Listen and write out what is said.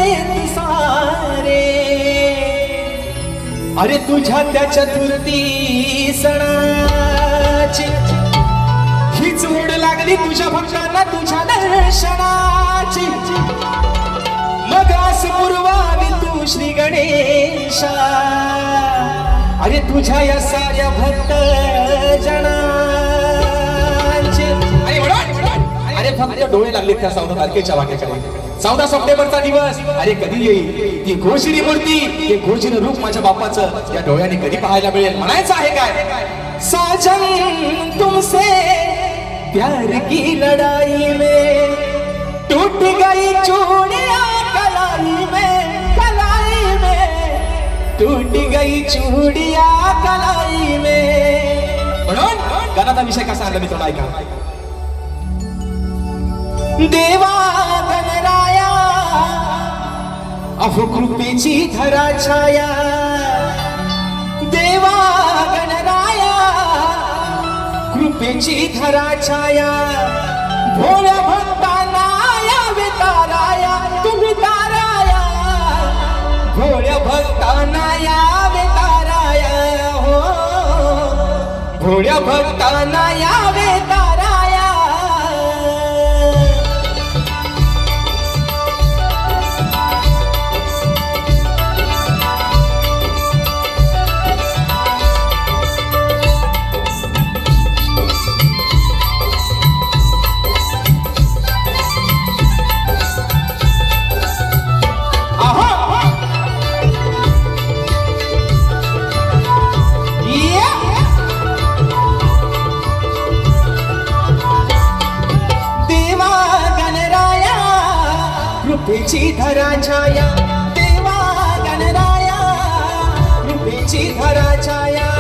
सारे सारे अरे तुझ्या त्या चतुर्थी सणाची हीच ओढ लागली तुझ्या भक्तांना तुझ्या दर्शनाची मग आस पुरवावी तू श्री गणेशा अरे तुझ्या या साऱ्या भक्त जनांचे अरे फक्त डोळे लागले त्या 14 तारखेच्या वाटेकडे 14 सप्टेंबरचा दिवस अरे कधी येईल ती घोषिणी मूर्ती ते घोषिणी रूप माझ्या बापाचं या डोळ्याने कधी पाहायला मिळेल म्हणायचं आहे काय साजन तुमसे प्यार की लड़ाई में टूट गई चूड़ियां कलाई में टूट गई चूड़ियां कलाई में म्हणून गाण्याचा विषय कसा आणला मी तुला ऐका देवा गणराया अहो कृपेची धरा छाया देवा गणराया कृपेची धरा छाया भोळ्या भक्तांना यावे ताराया तुम्ही ताराया भोळ्या भक्तांना यावे ताराया हो भोळ्या भक्तांना यावे ताराया कृपेची धरा छाया देवा गणराया कृपेची धरा छाया